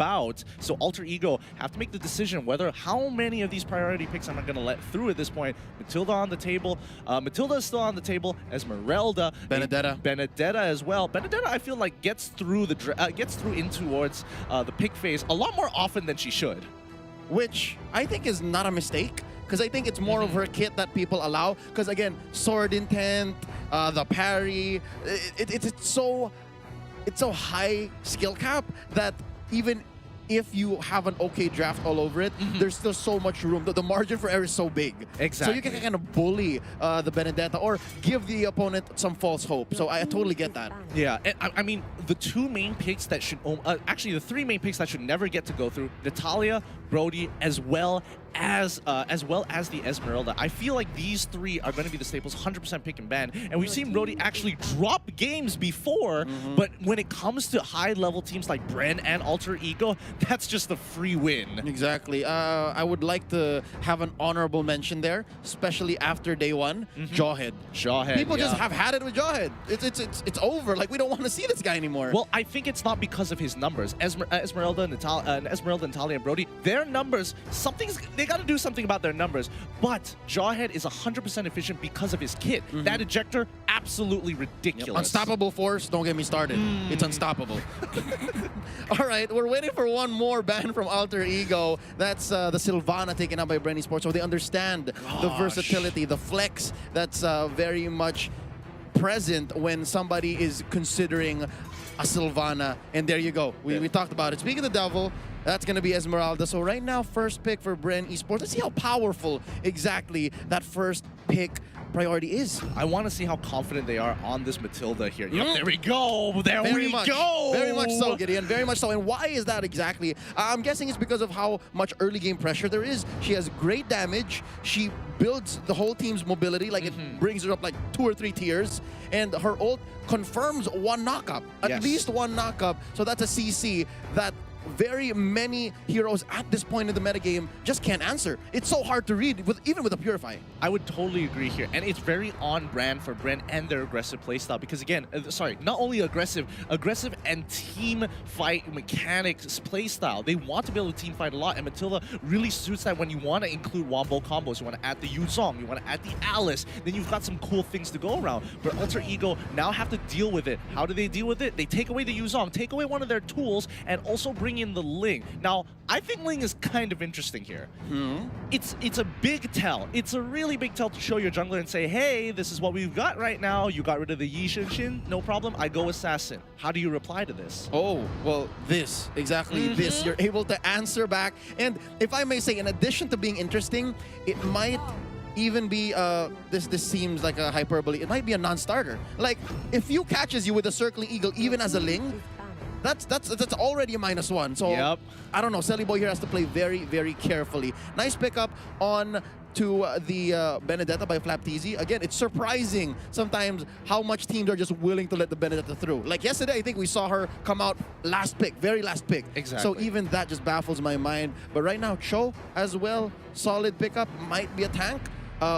about. So Alter Ego have to make the decision whether how many of these priority picks am I going to let through at this point. Matilda on the table. Matilda is still on the table. Esmeralda. Benedetta as well. Benedetta, I feel like gets through in towards the pick phase a lot more often than she should. Which I think is not a mistake, because I think it's more of her kit that people allow. Because again, sword intent, the parry, it's so high skill cap that even if you have an okay draft all over it, there's still so much room. The margin for error is so big. Exactly. So you can kind of bully the Benedetta or give the opponent some false hope. So I totally get that. Yeah, and I mean, the two main picks that should, actually the three main picks that should never get to go through, Natalia, Brody, as well as the Esmeralda. I feel like these three are going to be the staples, 100% pick and ban. And we've seen Brody actually drop games before, but when it comes to high-level teams like Bren and Alter Ego, that's just a free win. Exactly. I would like to have an honorable mention there, especially after day one, Jawhead. People just have had it with Jawhead. It's over. Like, we don't want to see this guy anymore. Well, I think it's not because of his numbers. Esmeralda, Natalia, and Brody, their numbers, they got to do something about their numbers. But Jawhead is 100% efficient because of his kit. That ejector, absolutely ridiculous. Yep. Unstoppable force, don't get me started. It's unstoppable. All right, we're waiting for one more ban from Alter Ego. That's the Sylvana taken up by Bren Esports. So they understand the versatility, the flex that's very much present when somebody is considering a Sylvana. And there you go. We talked about it. Speaking of the devil, that's going to be Esmeralda. So right now, first pick for Bren Esports. Let's see how powerful exactly that first pick priority is. I want to see how confident they are on this Matilda here. Yep, there we go. There we go. Very much so, Gideon. Very much so. And why is that exactly? I'm guessing it's because of how much early game pressure there is. She has great damage. She builds the whole team's mobility. Like, it brings her up like 2 or 3 tiers. And her ult confirms one knockup. At least one knockup. So that's a CC that very many heroes at this point in the metagame just can't answer. It's so hard to read, even with a Purify. I would totally agree here. And it's very on brand for Bren and their aggressive playstyle. Because again, not only aggressive and team fight mechanics playstyle. They want to be able to team fight a lot. And Matilda really suits that when you want to include wombo combos. You want to add the Yuzong, you want to add the Alice. Then you've got some cool things to go around. But Alter Ego now have to deal with it. How do they deal with it? They take away the Yuzong, take away one of their tools, and also bring in the Ling. Now, I think Ling is kind of interesting here. It's a big tell. It's a really big tell to show your jungler and say, hey, this is what we've got right now. You got rid of the Yi Shin, no problem. I go Assassin. How do you reply to this? Oh, well, this. Exactly this. You're able to answer back. And if I may say, in addition to being interesting, it might even be, this seems like a hyperbole, it might be a non-starter. Like, if you catches you with a Circling Eagle, even as a Ling, that's already a -1. So I don't know. Selly Boy here has to play very, very carefully. Nice pickup on to the Benedetta by Flapteezy. Again, it's surprising sometimes how much teams are just willing to let the Benedetta through. Like yesterday, I think we saw her come out last pick, very last pick. Exactly. So even that just baffles my mind. But right now, Cho as well, solid pickup, might be a tank.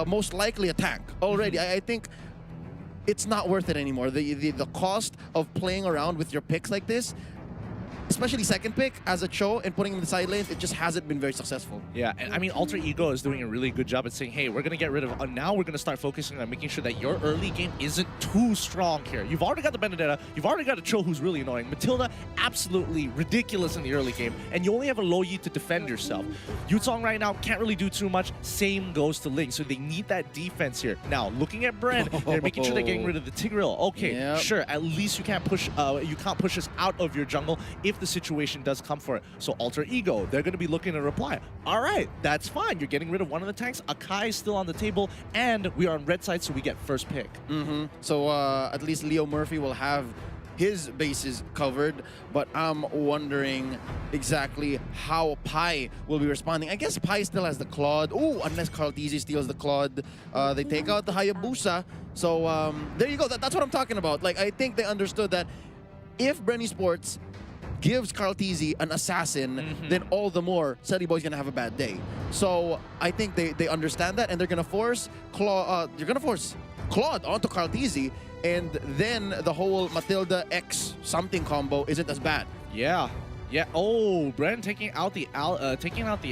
Most likely a tank already. I think it's not worth it anymore. The cost of playing around with your picks like this, especially second pick as a Cho and putting him in the side lanes, it just hasn't been very successful. Yeah, and I mean, Alter Ego is doing a really good job at saying, hey, we're going to get rid of, now we're going to start focusing on making sure that your early game isn't too strong here. You've already got the Benedetta, you've already got a Cho who's really annoying. Matilda, absolutely ridiculous in the early game, and you only have a low Yi to defend yourself. Yuzong right now can't really do too much. Same goes to Ling, so they need that defense here. Now, looking at Bren, they're making sure they're getting rid of the Tigreal. Okay, sure, at least you can't push us out of your jungle if the situation does come for it. So Alter Ego, they're going to be looking to reply. All right, that's fine. You're getting rid of one of the tanks. Akai is still on the table, and we are on red side, so we get first pick. So at least Leo Murphy will have his bases covered, but I'm wondering exactly how Pi will be responding. I guess Pi still has the Claude. Oh, unless Carlteezy steals the Claude, they take out the Hayabusa. So there you go. That's what I'm talking about. Like, I think they understood that if Bren Esports gives Carlteezy an assassin, then all the more Selly Boy's gonna have a bad day. So I think they understand that, and they're gonna force Claude onto Carlteezy, and then the whole Matilda X something combo isn't as bad. Yeah, Yeah. Oh, Bren taking out the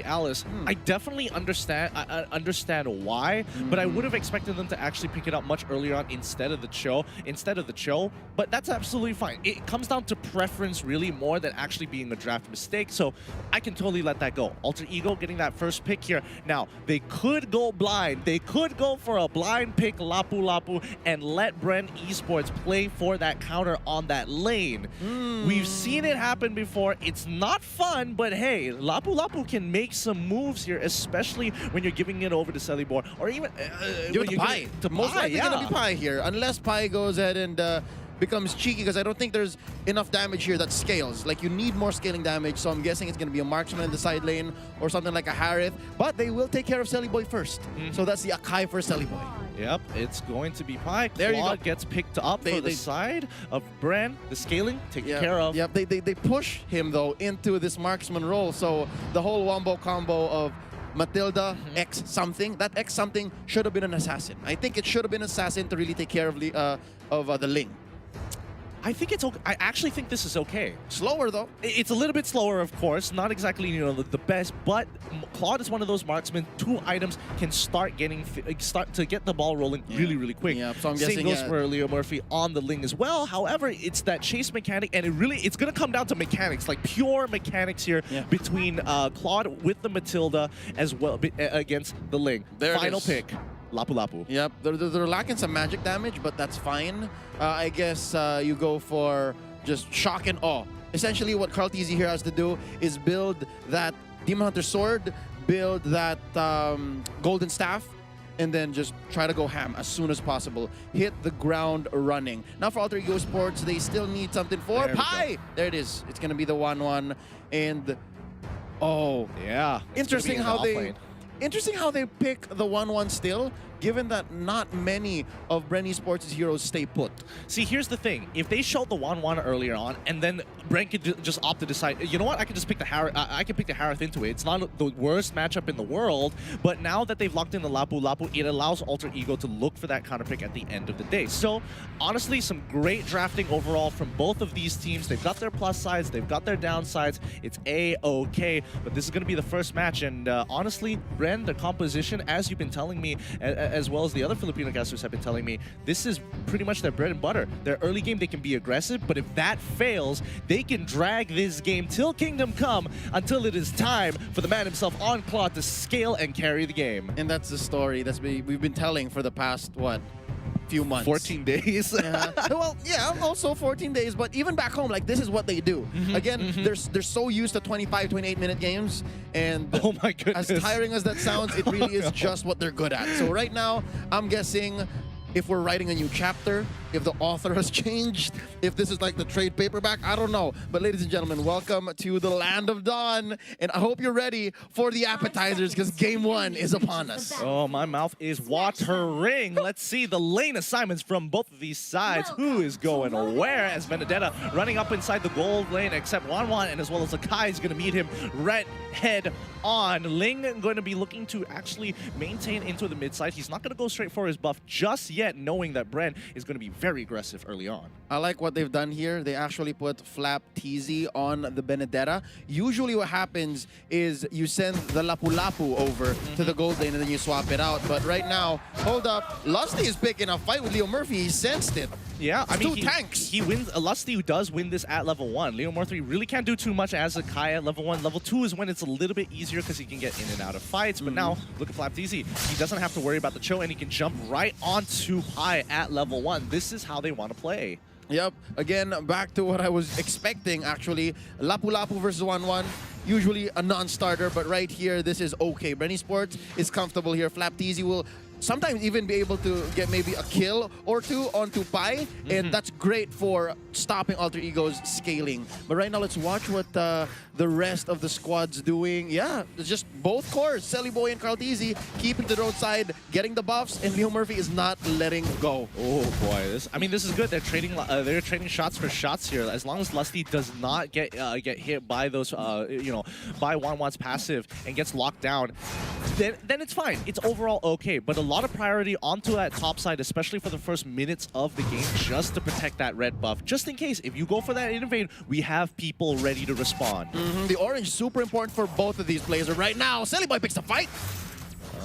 Alice. I definitely understand. I understand why, but I would have expected them to actually pick it up much earlier on instead of the Cho. But that's absolutely fine. It comes down to preference really more than actually being a draft mistake. So I can totally let that go. Alter Ego getting that first pick here. Now they could go blind. They could go for a blind pick Lapu Lapu and let Bren Esports play for that counter on that lane. We've seen it happen before. It's not fun, but hey, Lapu Lapu can make some moves here, especially when you're giving it over to Cellibor, or even Give it to Pi. Most likely gonna be Pi here, unless Pi goes ahead and becomes cheeky, because I don't think there's enough damage here that scales. Like, you need more scaling damage, so I'm guessing it's gonna be a marksman in the side lane or something like a Harith, but they will take care of Cellboy first. So that's the Akai for Cellboy. Yep, it's going to be Pi. There you go. Gets picked up for the side of Bren. The scaling taken care of. Yep, they push him though into this marksman role, so the whole wombo combo of Matilda X something. That X something should have been an assassin. I think it should have been an assassin to really take care of the Ling. I think it's okay. I actually think this is okay. Slower though. It's a little bit slower, of course. Not exactly, the best, but Claude is one of those marksmen. 2 items can start to get the ball rolling really, really quick. Yeah, so I'm Same guessing goes for Leo Murphy on the Ling as well. However, it's that chase mechanic, and it's going to come down to mechanics, like pure mechanics here between Claude with the Matilda as well against the Ling. Final pick. Lapu Lapu. Yep, they're lacking some magic damage, but that's fine. I guess you go for just shock and awe. Essentially, what Carl TZ here has to do is build that Demon Hunter Sword, build that Golden Staff, and then just try to go ham as soon as possible. Hit the ground running. Now for Alter Ego Sports, they still need something for Pi. There it is. It's going to be the 1-1. And, oh. Yeah. Interesting how they pick the 1-1 still, given that not many of Bren Esports' heroes stay put. See, here's the thing. If they showed the 1-1 earlier on, and then Bren could just opt to decide, you know what, I can just pick the Harith. I can pick the Harith into it. It's not the worst matchup in the world, but now that they've locked in the Lapu Lapu, it allows Alter Ego to look for that counter pick at the end of the day. So, honestly, some great drafting overall from both of these teams. They've got their plus sides, they've got their downsides. It's A-okay, but this is going to be the first match, and honestly, Bren, the composition, as you've been telling me, as well as the other Filipino casters have been telling me, this is pretty much their bread and butter. Their early game, they can be aggressive, but if that fails, they can drag this game till Kingdom Come until it is time for the man himself on Claude to scale and carry the game. And that's the story we've been telling for the past, what, few months. 14 days. Well, yeah, also 14 days, but even back home, like, this is what they do. Again, they're so used to 25, 28-minute games, and oh my goodness, as tiring as that sounds, it really is just what they're good at. So right now, I'm guessing if we're writing a new chapter, if the author has changed, if this is like the trade paperback, I don't know. But ladies and gentlemen, welcome to the Land of Dawn, and I hope you're ready for the appetizers, because game 1 is upon us. Oh, my mouth is watering. Let's see the lane assignments from both of these sides. Who is going where, as Benedetta running up inside the gold lane, except Wanwan, and as well as Akai is going to meet him right head on. Ling going to be looking to actually maintain into the mid side. He's not going to go straight for his buff just yet, knowing that Bren is going to be very aggressive early on. I like what they've done here. They actually put Flap TZ on the Benedetta. Usually what happens is you send the Lapu Lapu over to the gold lane and then you swap it out. But right now, hold up, Lusty is picking a fight with Leo Murphy. He sensed it. Yeah, I mean, two tanks. He wins. Lusty does win this at level 1. Leo Murphy really can't do too much as a Kai at level 1. Level 2 is when it's a little bit easier because he can get in and out of fights. But now, look at Flap TZ. He doesn't have to worry about the Cho, and he can jump right onto Pi at level 1. This is how they want to play. Yep. Again, back to what I was expecting, actually. Lapu Lapu versus 1-1. Usually a non-starter, but right here, this is okay. Bren Esports is comfortable here. Flap TZ will sometimes even be able to get maybe a kill or 2 onto Pi, and that's great for stopping Alter Ego's scaling. But right now, let's watch what the rest of the squad's doing. Yeah, it's just both cores, Cellboy and Carl TZ, keeping the roadside, getting the buffs, and Leo Murphy is not letting go. Oh boy, this is good. They're trading shots for shots here. As long as Lusty does not get hit by those, by Wanwan's passive and gets locked down, then it's fine. It's overall okay. But a lot of priority onto that top side, especially for the first minutes of the game, just to protect that red buff. Just in case, if you go for that invade, we have people ready to respond. The orange, super important for both of these players. Right now, Boy picks the fight.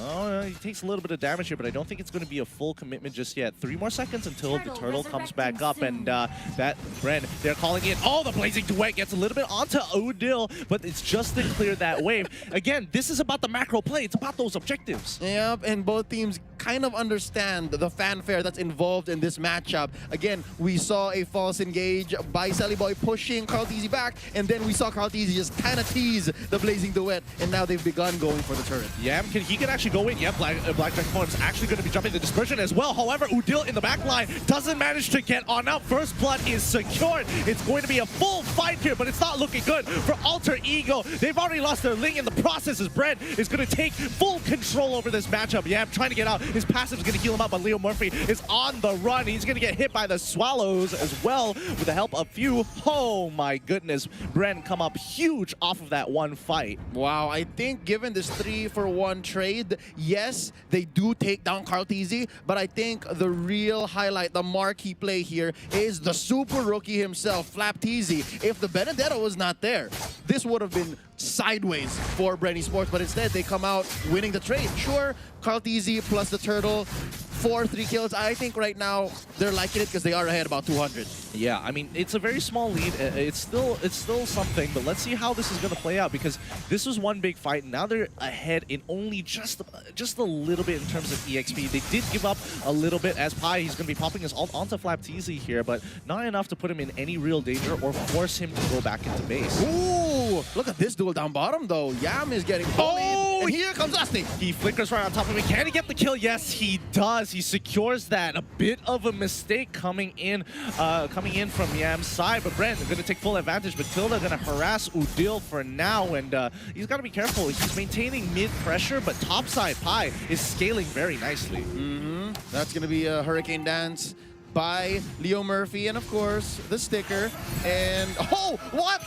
Oh, he takes a little bit of damage here, but I don't think it's going to be a full commitment just yet. 3 more seconds until the turtle comes back up, and that Bren, they're calling it. Oh, the blazing duet gets a little bit onto Udil, but it's just to clear that wave. Again, this is about the macro play. It's about those objectives. Yep, and both teams kind of understand the fanfare that's involved in this matchup. Again, we saw a false engage by Boy pushing Karlteezy back, and then we saw Karlteezy just kind of tease the blazing duet, and now they've begun going for the turret. Yeah, he can actually go in. Yeah, Black Dragon Form is actually going to be jumping the dispersion as well. However, Udil in the back line doesn't manage to get on out. First blood is secured. It's going to be a full fight here, but it's not looking good for Alter Ego. They've already lost their Ling in the process as Bren is going to take full control over this matchup. Yeah, trying to get out. His passive is going to heal him up, but Leo Murphy is on the run. He's going to get hit by the Swallows as well with the help of Few. Oh my goodness. Bren come up huge off of that one fight. Wow, I think given this 3-for-1 trade, yes, they do take down Karlteezy, but I think the real highlight, the marquee play here is the super rookie himself, Flapteezy. If the Benedetto was not there, this would have been sideways for Bren Esports, but instead they come out winning the trade. Sure, Karlteezy plus the turtle, 3 kills. I think right now they're liking it because they are ahead about 200. Yeah, I mean, it's a very small lead. It's still something, but let's see how this is going to play out, because this was one big fight. Now they're ahead in only just a little bit in terms of EXP. They did give up a little bit as Pi. He's going to be popping his ult onto Flapteezy here, but not enough to put him in any real danger or force him to go back into base. Ooh, look at this duel down bottom though. Yam is getting bullied. Oh, and here comes Lusty. He flickers right on top of him. Can he get the kill? Yes, he does. He secures that. A bit of a mistake coming in from Yam's side, but Bren, they're going to take full advantage. But Tilda going to harass Udil for now, and he's got to be careful. He's maintaining mid pressure, but topside Pi is scaling very nicely. That's going to be a Hurricane Dance by Leo Murphy, and of course, the sticker. And, oh, what?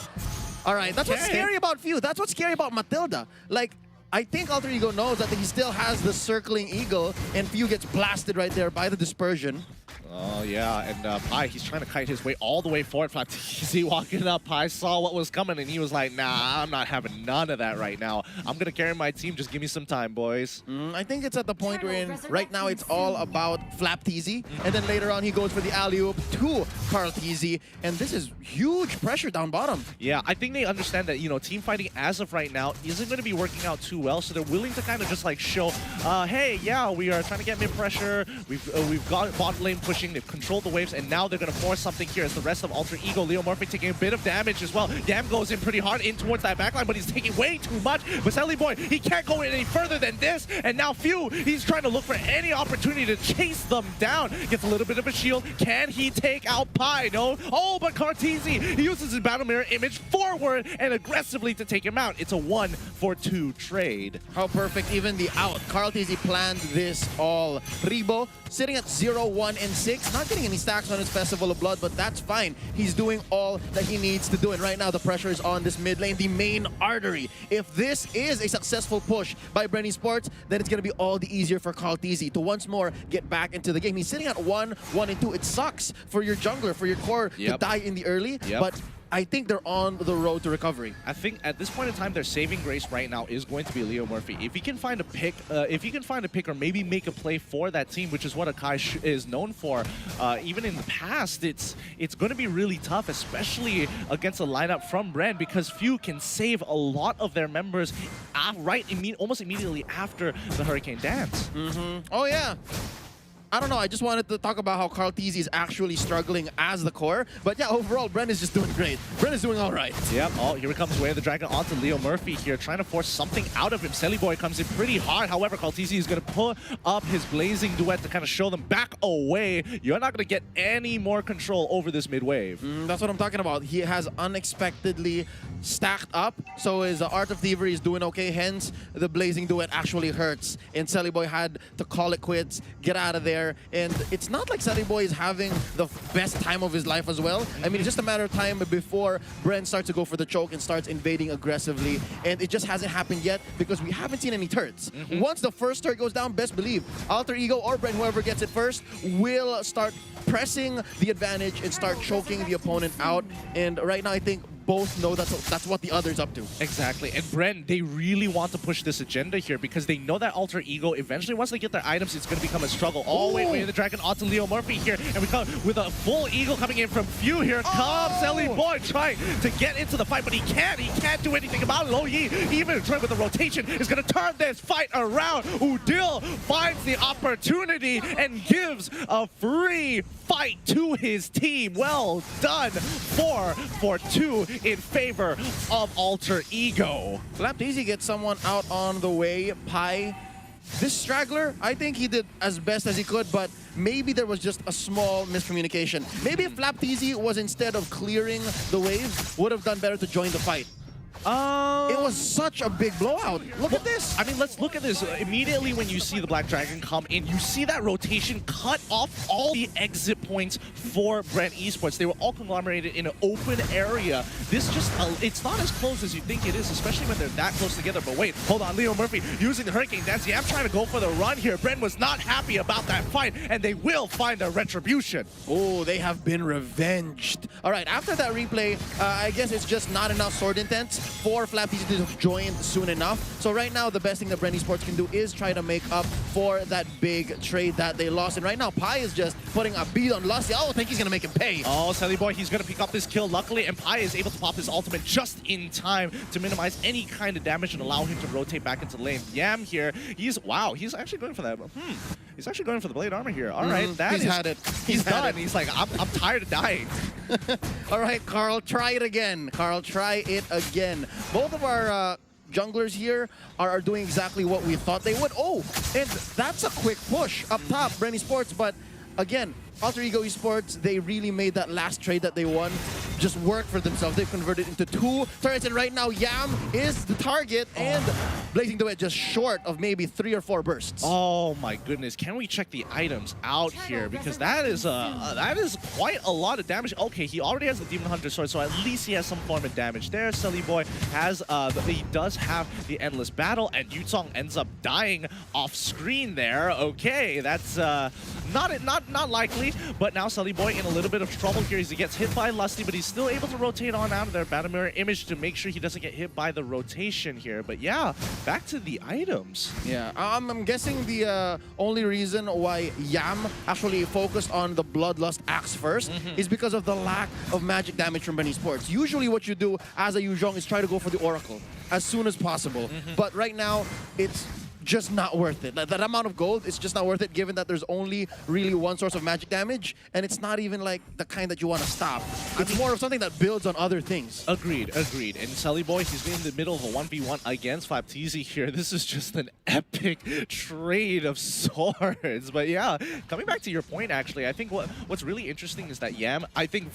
All right, that's what's scary about Few. That's what's scary about Matilda. Like, I think Alter Ego knows that he still has the circling eagle, and Few gets blasted right there by the dispersion. Oh, yeah, and Pi, he's trying to kite his way all the way forward. Flapteezy walking up. Pi saw what was coming, and he was like, nah, I'm not having none of that right now. I'm going to carry my team. Just give me some time, boys. I think it's at the point where right now it's all about Flapteezy, and then later on he goes for the alley-oop to Karlteezy, and this is huge pressure down bottom. Yeah, I think they understand that, you know, team fighting as of right now isn't going to be working out too well, so they're willing to kind of just like show, hey, yeah, we are trying to get mid pressure. We've got bot lane pushing. They've controlled the waves, and now they're going to force something here as the rest of Alter Ego. Leo Murphy taking a bit of damage as well. Yam goes in pretty hard in towards that backline, but he's taking way too much. But Boy, he can't go any further than this, and now Few, he's trying to look for any opportunity to chase them down. Gets a little bit of a shield. Can he take out Pi? No. Oh, but Karlteezy, he uses his battle mirror image forward and aggressively to take him out. It's a 1-for-2 trade. How perfect, even the out. Karlteezy planned this all. Ribo sitting at 0-1 and 6, not getting any stacks on his Festival of Blood, but that's fine. He's doing all that he needs to do, and right now the pressure is on this mid lane, the main artery. If this is a successful push by Bren Esports, then it's going to be all the easier for Karlteezy to once more get back into the game. He's sitting at 1-1 and 2. It sucks for your jungler, for your core to die in the early, but I think they're on the road to recovery. I think at this point in time, their saving grace right now is going to be Leo Murphy. If he can find a pick, or maybe make a play for that team, which is what Akai is known for, even in the past, it's going to be really tough, especially against a lineup from Bren, because Few can save a lot of their members almost immediately after the Hurricane Dance. Oh yeah. I don't know, I just wanted to talk about how Karlteezy is actually struggling as the core. But yeah, overall, Bren is just doing great. Bren is doing all right. Yep, oh, here comes Way of the Dragon onto Leo Murphy here, trying to force something out of him. Boy comes in pretty hard. However, Karlteezy is going to pull up his Blazing Duet to kind of show them back away. You're not going to get any more control over this mid wave. That's what I'm talking about. He has unexpectedly stacked up, so his Art of Thievery is doing okay. Hence, the Blazing Duet actually hurts. And Boy had to call it quits, get out of there. there, and it's not like Sunny Boy is having the best time of his life as well. I mean, it's just a matter of time before Bren starts to go for the choke and starts invading aggressively, and it just hasn't happened yet because we haven't seen any turrets. Once the first turret goes down, best believe Alter Ego or Bren, whoever gets it first, will start pressing the advantage and start choking the opponent out. And right now, I think both know that's what the other's up to. Exactly. And Bren, they really want to push this agenda here because they know that Alter Ego, eventually, once they get their items, it's going to become a struggle. Oh, wait, the Dragon onto Leo Murphy here. And we come with a full Eagle coming in from Few. Here comes Ellie Boy trying to get into the fight, but he can't do anything about it. Lo Yi, even trying with the rotation, is going to turn this fight around. Udil finds the opportunity and gives a free fight to his team. Well done. 4 for 2 in favor of Alter Ego. Mlbb gets someone out on the way. Pi, this straggler, I think he did as best as he could, but maybe there was just a small miscommunication. Maybe if Mlbb was, instead of clearing the waves, would have done better to join the fight. It was such a big blowout. Look at this. I mean, let's look at this. Immediately when you see the Black Dragon come in, you see that rotation cut off all the exit points for Bren Esports. They were all conglomerated in an open area. This just, it's not as close as you think it is, especially when they're that close together. But wait, hold on. Leo Murphy using the Hurricane Dance. Yeah, I'm trying to go for the run here. Bren was not happy about that fight, and they will find their retribution. Oh, they have been revenged. All right, after that replay, I guess it's just not enough sword intents for Mlbb to have joined soon enough. So right now, the best thing that Bren Esports can do is try to make up for that big trade that they lost. And right now, Pi is just putting a beat on Lusty. Oh, I think he's going to make him pay. Oh, Sally Boy, he's going to pick up this kill, luckily, and Pi is able to pop his ultimate just in time to minimize any kind of damage and allow him to rotate back into lane. Yam here, he's actually going for that. He's actually going for the blade armor here. All right, he's had it. He's done. He's like, I'm tired of dying. All right, Carl, try it again. Carl, try it again. Both of our junglers here are doing exactly what we thought they would. Oh, and that's a quick push up top, Bren Esports. But again, Alter Ego Esports, they really made that last trade that they won just work for themselves. They've converted into 2 turrets, and right now Yam is the target, and Blazing Duet just short of maybe 3 or 4 bursts. Oh my goodness! Can we check the items out here, because that is quite a lot of damage. Okay, he already has the Demon Hunter sword, so at least he has some form of damage there. Sully Boy has he does have the Endless Battle, and Yutong ends up dying off screen there. Okay, that's not likely, but now Sully Boy in a little bit of trouble here. He gets hit by Lusty, but he's still able to rotate on out of their Battle Mirror image to make sure he doesn't get hit by the rotation here. But yeah, back to the items. Yeah, I'm guessing the only reason why Yam actually focused on the Bloodlust Axe first is because of the lack of magic damage from Bren Esports. Usually what you do as a Yuzhong is try to go for the Oracle as soon as possible. But right now, it's just not worth it. That amount of gold, it's just not worth it, given that there's only really one source of magic damage, and it's not even like the kind that you want to stop. It's more of something that builds on other things. Agreed. And Sully Boy, he's in the middle of a 1v1 against Mlbb here. This is just an epic trade of swords. But yeah, coming back to your point, actually, I think what's really interesting is that Yam, I think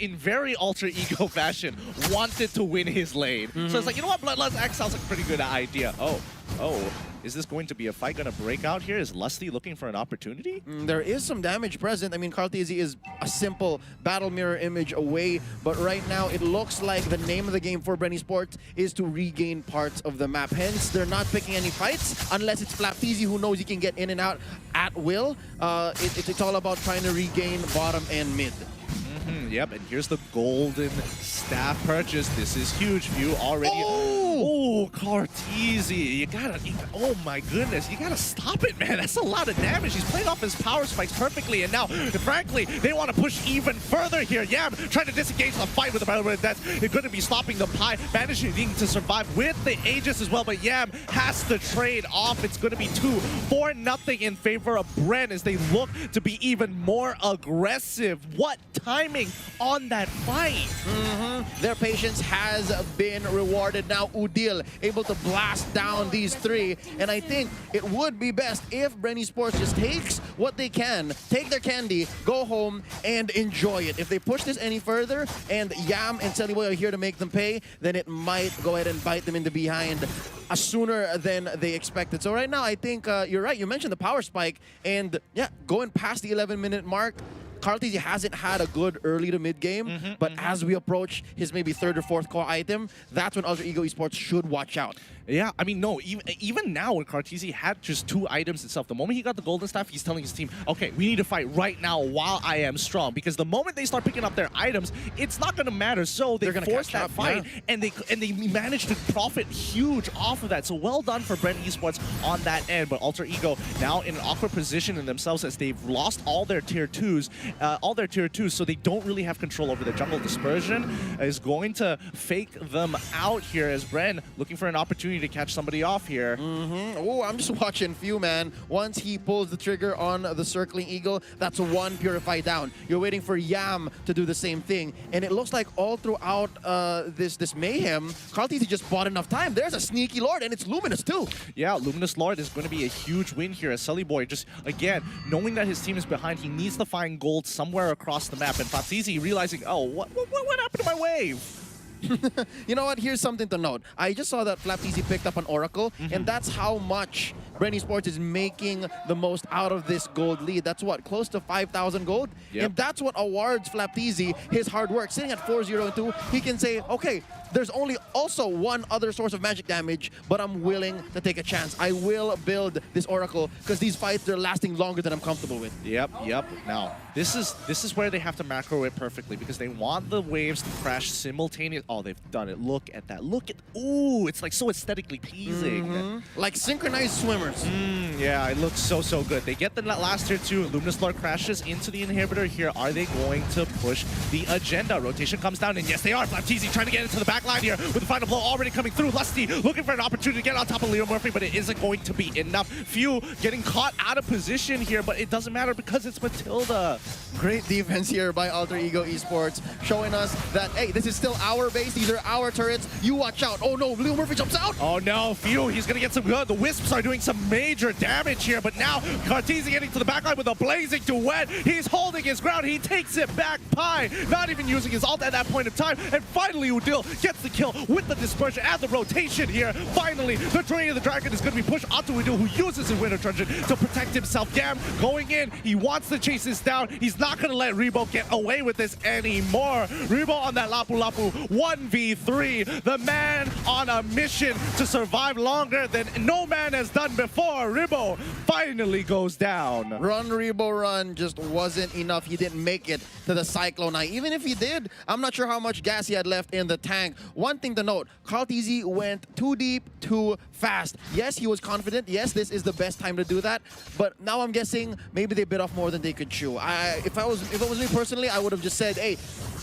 in very Alter Ego fashion, wanted to win his lane. So it's like, you know what, Bloodlust Axe sounds like a pretty good idea. Oh, is this going to be a fight going to break out here? Is Lusty looking for an opportunity? There is some damage present. I mean, Kartizi is a simple Battle Mirror image away, but right now it looks like the name of the game for Bren Esports is to regain parts of the map. Hence, they're not picking any fights unless it's Mlbb who knows he can get in and out at will. It's all about trying to regain bottom and mid. Yep, and here's the golden staff purchase. This is huge. View already. Oh, Kartizi. You gotta, oh my goodness. You gotta stop it, man. That's a lot of damage. He's playing off his power spikes perfectly, and now, frankly, they want to push even further here. Yam trying to disengage the fight with the Battle Mirror. That's going to be stopping the Pi, managing to survive with the Aegis as well, but Yam has to trade off. It's going to be 2-4-0 in favor of Bren as they look to be even more aggressive. What timing on that fight. Their patience has been rewarded. Now Udil able to blast down these three. And I think it would be best if Bren Esports just takes what they can, take their candy, go home, and enjoy it. If they push this any further, and Yam and Celiboy are here to make them pay, then it might go ahead and bite them in the behind sooner than they expected. So right now, I think you're right. You mentioned the power spike, and yeah, going past the 11-minute mark, Carl-TZ hasn't had a good early to mid game, but as we approach his maybe third or fourth core item, that's when Alter Ego Esports should watch out. Yeah, I mean, no, even now when Carl-TZ had just 2 items itself, the moment he got the golden staff, he's telling his team, okay, we need to fight right now while I am strong, because the moment they start picking up their items, it's not going to matter. So they force that fight, and they manage to profit huge off of that. So well done for Bren Esports on that end, but Alter Ego now in an awkward position in themselves as they've lost all their tier 2s, so they don't really have control over the jungle. Dispersion is going to fake them out here as Bren looking for an opportunity to catch somebody off here. Oh, I'm just watching Few, man. Once he pulls the trigger on the circling eagle, that's 1 Purify down. You're waiting for Yam to do the same thing. And it looks like all throughout this mayhem, Carl-TZ just bought enough time. There's a sneaky Lord, and it's Luminous too. Yeah, Luminous Lord is going to be a huge win here as Celiboy just, again, knowing that his team is behind, he needs to find gold somewhere across the map. And FlapTZ realizing, oh, what happened to my wave? You know what? Here's something to note. I just saw that FlapTZ picked up an Oracle, and that's how much Bren Esports is making the most out of this gold lead. That's what, close to 5,000 gold? Yep. And that's what awards FlapTZ his hard work. Sitting at 4-0-2, he can say, okay, there's only also one other source of magic damage, but I'm willing to take a chance. I will build this Oracle because these fights, they're lasting longer than I'm comfortable with. Yep. Now, this is where they have to macro it perfectly because they want the waves to crash simultaneously. Oh, they've done it. Look at that. Look at, ooh, it's like so aesthetically pleasing. Like synchronized swimmers. Yeah, it looks so good. They get the last tier 2. Luminous Lord crashes into the inhibitor here. Are they going to push the agenda? Rotation comes down, and yes, they are. FlapTZ trying to get into the back line here with the final blow already coming through. Lusty looking for an opportunity to get on top of Leo Murphy, but it isn't going to be enough. Few getting caught out of position here, but it doesn't matter because it's Matilda. Great defense here by Alter Ego Esports, showing us that, hey, this is still our base. These are our turrets. You watch out. Oh no, Leo Murphy jumps out. Oh no, Few, he's gonna get some good. The Wisps are doing some major damage here, but now Cartesian getting to the backline with a blazing duet. He's holding his ground. He takes it back. Pi not even using his ult at that point in time, and finally Udil gets the kill with the dispersion and the rotation here. Finally, the Train of the Dragon is going to be pushed onto Udil, who uses his Winter Truncheon to protect himself. Gam going in. He wants to chase this down. He's not going to let Rebo get away with this anymore. Rebo on that Lapu Lapu 1v3. The man on a mission to survive longer than no man has done before. Rebo finally goes down. Run, Rebo, run just wasn't enough. He didn't make it to the Cyclone Eye. Even if he did, I'm not sure how much gas he had left in the tank. One thing to note, Carl-TZ went too deep, too fast. Yes, he was confident. Yes, this is the best time to do that. But now I'm guessing maybe they bit off more than they could chew. If it was me personally, I would have just said, hey,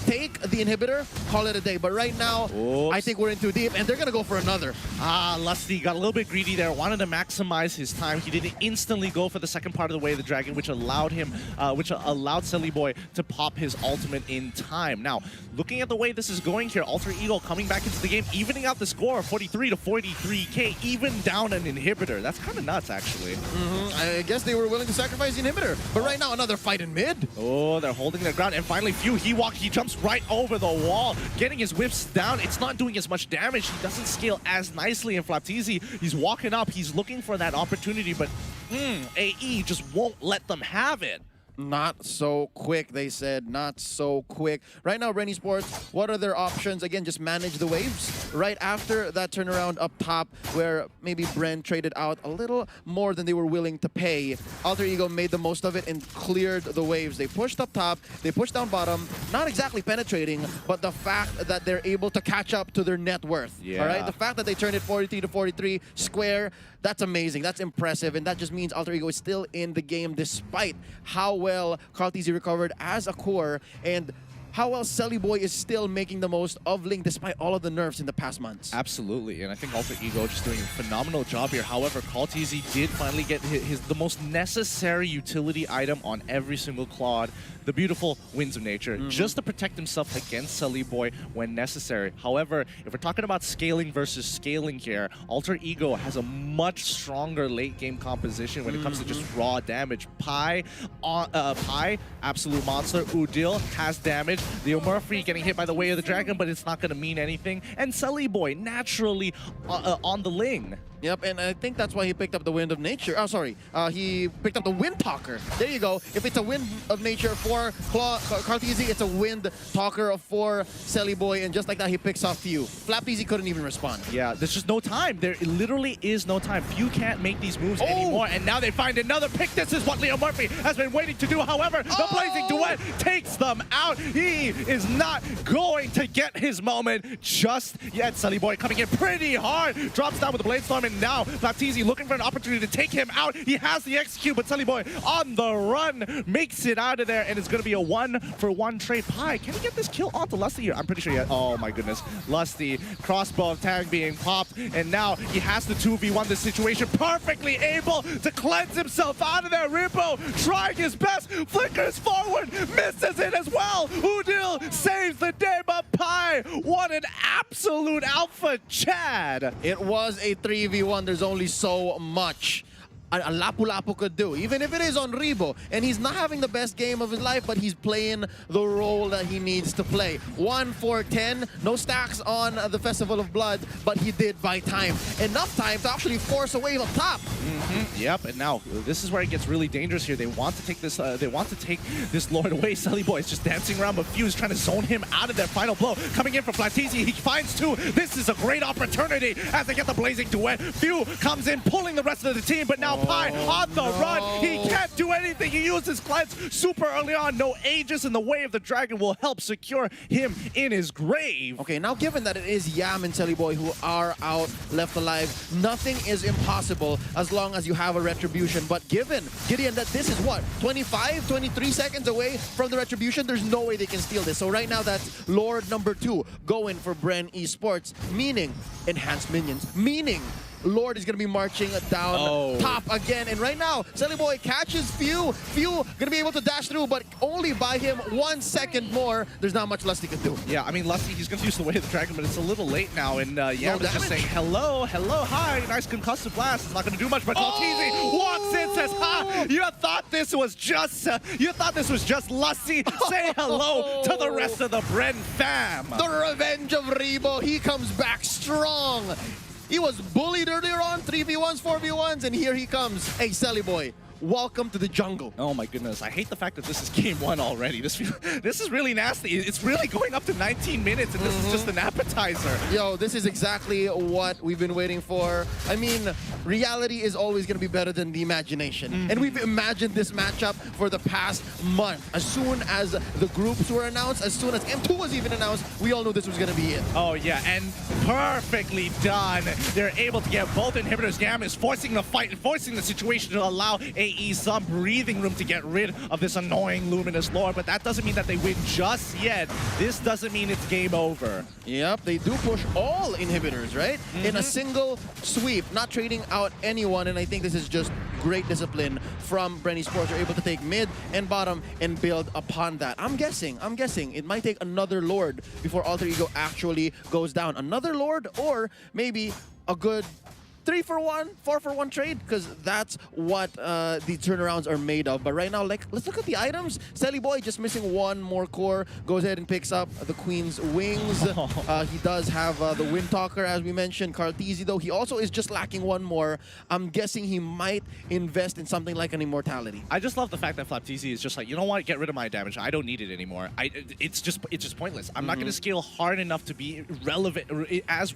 take the inhibitor, call it a day. But right now, I think we're in too deep, and they're going to go for another. Lusty got a little bit greedy there, wanted to maximize his time. He didn't instantly go for the second part of the Way of the Dragon, which allowed him, Celiboy to pop his ultimate in time. Now, looking at the way this is going here, Alter Ego coming back into the game, evening out the score, 43 to 43k, even down an inhibitor. That's kind of nuts, actually. I guess they were willing to sacrifice the inhibitor. But right now, another fight in mid. Oh, they're holding their ground, and finally, Few, he jumps right over the wall, getting his whiffs down. It's not doing as much damage. He doesn't scale as nicely, and FlapTZ, he's walking up. He's looking for that opportunity, but AE just won't let them have it. Not so quick, they said. Not so quick. Right now, Bren Esports, what are their options? Again, just manage the waves. Right after that turnaround up top, where maybe Bren traded out a little more than they were willing to pay, Alter Ego made the most of it and cleared the waves. They pushed up top, they pushed down bottom, not exactly penetrating, but the fact that they're able to catch up to their net worth. Yeah. All right? The fact that they turned it 43 to 43 square, that's amazing. That's impressive. And that just means Alter Ego is still in the game despite how well Carl-TZ recovered as a core. And how well Selly Boy is still making the most of Link despite all of the nerfs in the past months. Absolutely, and I think Alter Ego just doing a phenomenal job here. However, Kaltizi did finally get the most necessary utility item on every single Claude, the beautiful Winds of Nature, just to protect himself against Selly Boy when necessary. However, if we're talking about scaling versus scaling here, Alter Ego has a much stronger late game composition when it comes to just raw damage. Pi, absolute monster. Udil has damage. Leo Murphy getting hit by the Way of the Dragon, but it's not going to mean anything. And Selly Boy naturally on the Ling. Yep, and I think that's why he picked up the Wind of Nature. Oh, sorry. He picked up the Wind Talker. There you go. If it's a Wind of Nature for Kaltizi, it's a Wind Talker for Selly Boy, and just like that, he picks off Few. Flapteezy couldn't even respond. Yeah, there's just no time. There literally is no time. Few can't make these moves anymore, and now they find another pick. This is what Leo Murphy has been waiting to do. However, the Blazing Duet takes them out. He is not going to get his moment just yet. Selly Boy coming in pretty hard. Drops down with the Blade Storm, and now Flapteezy looking for an opportunity to take him out. He has the execute, but Selly Boy on the run makes it out of there, and it's going to be a 1-for-1 trade. Pi, can he get this kill onto Lusty here? I'm pretty sure he has. Oh my goodness. Lusty, crossbow tag being popped, and now he has to 2v1 this situation, perfectly able to cleanse himself out of there. Rimbo trying his best, flickers forward, misses it as well. Udil saves the day, but Pi, what an absolute alpha Chad. It was a 3v1. There's only so much a Lapu-Lapu could do, even if it is on Rebo. And he's not having the best game of his life, but he's playing the role that he needs to play. 1 for 10, no stacks on the Festival of Blood, but he did buy time. Enough time to actually force a wave up top. Yep, and now this is where it gets really dangerous here. They want to take this. They want to take this Lord away. Selly Boy is just dancing around, but Few is trying to zone him out of their final blow. Coming in from Flapteezy, he finds two. This is a great opportunity as they get the Blazing Duet. Few comes in, pulling the rest of the team, but now Pi on the run. He can't do anything. He uses Cleanse super early on. No Aegis in the Way of the Dragon will help secure him in his grave. Okay, now given that it is Yam and Selly Boy who are out, left alive, nothing is impossible as long as you have a Retribution. But given, Gideon, that this is what, 25, 23 seconds away from the Retribution, there's no way they can steal this. So right now, that's Lord number 2 going for Bren Esports, meaning enhanced minions, meaning Lord is going to be marching down top again. And right now, Selly Boy catches Few. Few going to be able to dash through, but only by him 1 second more. There's not much Lusty can do. Yeah, I mean, Lusty, he's going to use the Way of the Dragon, but it's a little late now. And Yam is just saying, hello, hello, hi, nice concussive blast. It's not going to do much, but Kaltizi walks in, says, ha, you thought this was just Lusty. Say hello to the rest of the Bren fam. The revenge of Rebo. He comes back strong. He was bullied earlier on, 3v1s, 4v1s, and here he comes. Hey, Selly Boy, welcome to the jungle. Oh my goodness, I hate the fact that this is game 1 already. This is really nasty. It's really going up to 19 minutes, and this is just an appetizer. Yo, this is exactly what we've been waiting for. I mean, reality is always going to be better than the imagination. And we've imagined this matchup for the past month. As soon as the groups were announced, as soon as M2 was even announced, we all knew this was going to be it. Oh yeah, and perfectly done. They're able to get both inhibitors. Gam is forcing the fight and forcing the situation to allow AE some breathing room to get rid of this annoying Luminous Lord, but that doesn't mean that they win just yet. This doesn't mean it's game over. Yep, they do push all inhibitors, right? In a single sweep, not trading out anyone, and I think this is just great discipline from Bren Esports. They're able to take mid and bottom and build upon that. I'm guessing it might take another Lord before Alter Ego actually goes down. Another Lord, or maybe a good 3-for-1, 4-for-1 trade, because that's what the turnarounds are made of. But right now, like, let's look at the items. Selly Boy just missing 1 more core, goes ahead and picks up the Queen's Wings. He does have the Wind Talker, as we mentioned. Kaltizi, though, he also is just lacking 1 more. I'm guessing he might invest in something like an Immortality. I just love the fact that Flapteezy is just like, you know what, get rid of my damage. I don't need it anymore. It's just pointless. I'm not going to scale hard enough to be relevant as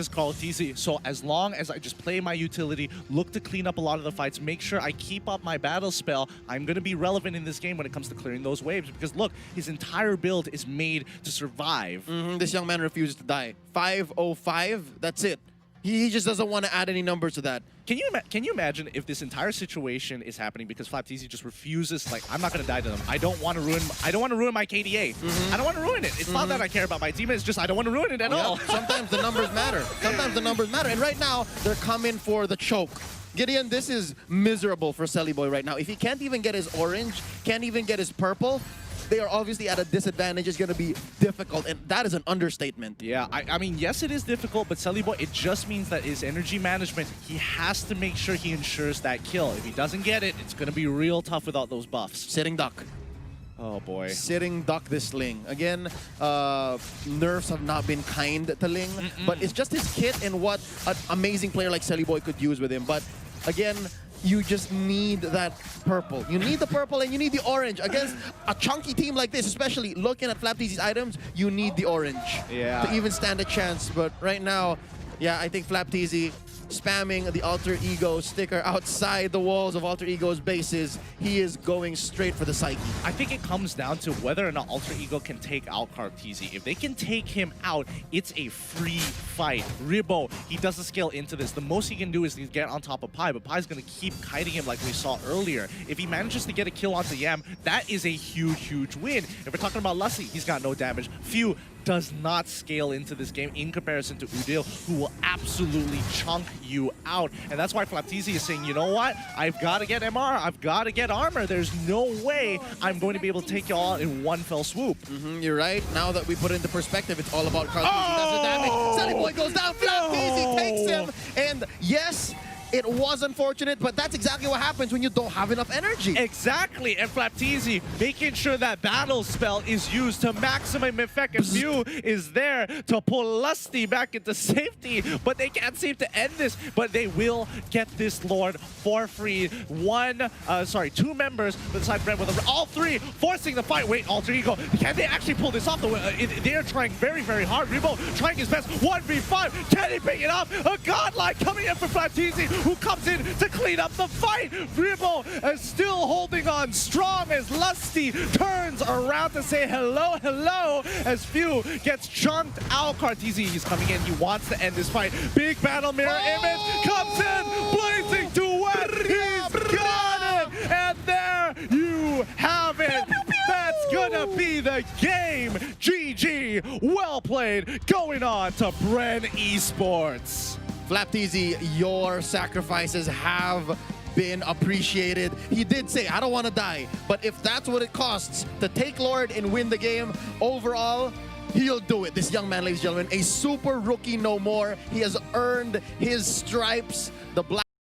Kaltizi. So as long as I just play my utility, look to clean up a lot of the fights, make sure I keep up my battle spell, I'm going to be relevant in this game when it comes to clearing those waves. Because look, his entire build is made to survive. This young man refuses to die. 505, that's it. He just doesn't want to add any numbers to that. Can you imagine if this entire situation is happening because Flapteasy just refuses, like, I'm not gonna die to them. I don't want to ruin my KDA. I don't want to ruin it. It's not that I care about my team. It's just I don't want to ruin it at all. Sometimes the numbers matter. Sometimes the numbers matter. And right now they're coming for the choke. Gideon, this is miserable for Sellyboy right now. If he can't even get his orange, can't even get his purple, they are obviously at a disadvantage. It's going to be difficult, and that is an understatement. Yeah, I mean, yes, it is difficult, but Sellyboy, it just means that his energy management, he has to make sure he ensures that kill. If he doesn't get it, it's going to be real tough without those buffs. Sitting duck. Oh, boy. Sitting duck this Ling. Again, nerfs have not been kind to Ling, but it's just his kit and what an amazing player like Sellyboy could use with him. But again, you just need that purple. You need the purple and you need the orange. Against a chunky team like this, especially looking at Flapteasy's items, you need the orange to even stand a chance. But right now, yeah, I think Flapteasy spamming the Alter Ego sticker outside the walls of Alter Ego's bases. He is going straight for the Psyche. I think it comes down to whether or not Alter Ego can take out Carteasy. If they can take him out, it's a free fight. Ribbo, he doesn't scale into this. The most he can do is get on top of Pi, but Pi's going to keep kiting him like we saw earlier. If he manages to get a kill onto Yam, that is a huge, huge win. If we're talking about Lusty, he's got no damage. Few does not scale into this game in comparison to Udil, who will absolutely chunk you out. And that's why Flapteasy is saying, you know what? I've got to get MR. I've got to get armor. There's no way I'm going to be able to take you all in one fell swoop. You're right. Now that we put it into perspective, it's all about Carteasy. That's the damage. Sellyboy goes down. Flapteasy takes him. And yes, it was unfortunate, but that's exactly what happens when you don't have enough energy. Exactly, and Flapteasy making sure that battle spell is used to maximum effect, and Few is there to pull Lusty back into safety, but they can't seem to end this, but they will get this Lord for free. Two members beside Bren with all three forcing the fight. Wait, Alter Ego, can they actually pull this off? They're trying very, very hard. Ribbo trying his best. 1v5, can he pick it up? A godlike coming in for Flapteasy, who comes in to clean up the fight. Ribbo is still holding on strong as Lusty turns around to say hello, hello, as Few gets chunked out. Carteasy, he's coming in. He wants to end this fight. Big battle mirror image comes in, blazing to wet. He's got it, and there you have it. That's gonna be the game. GG, well played, going on to Bren Esports. Flapteasy, your sacrifices have been appreciated. He did say, I don't want to die, but if that's what it costs to take Lord and win the game, overall, he'll do it. This young man, ladies and gentlemen, a super rookie no more. He has earned his stripes. The black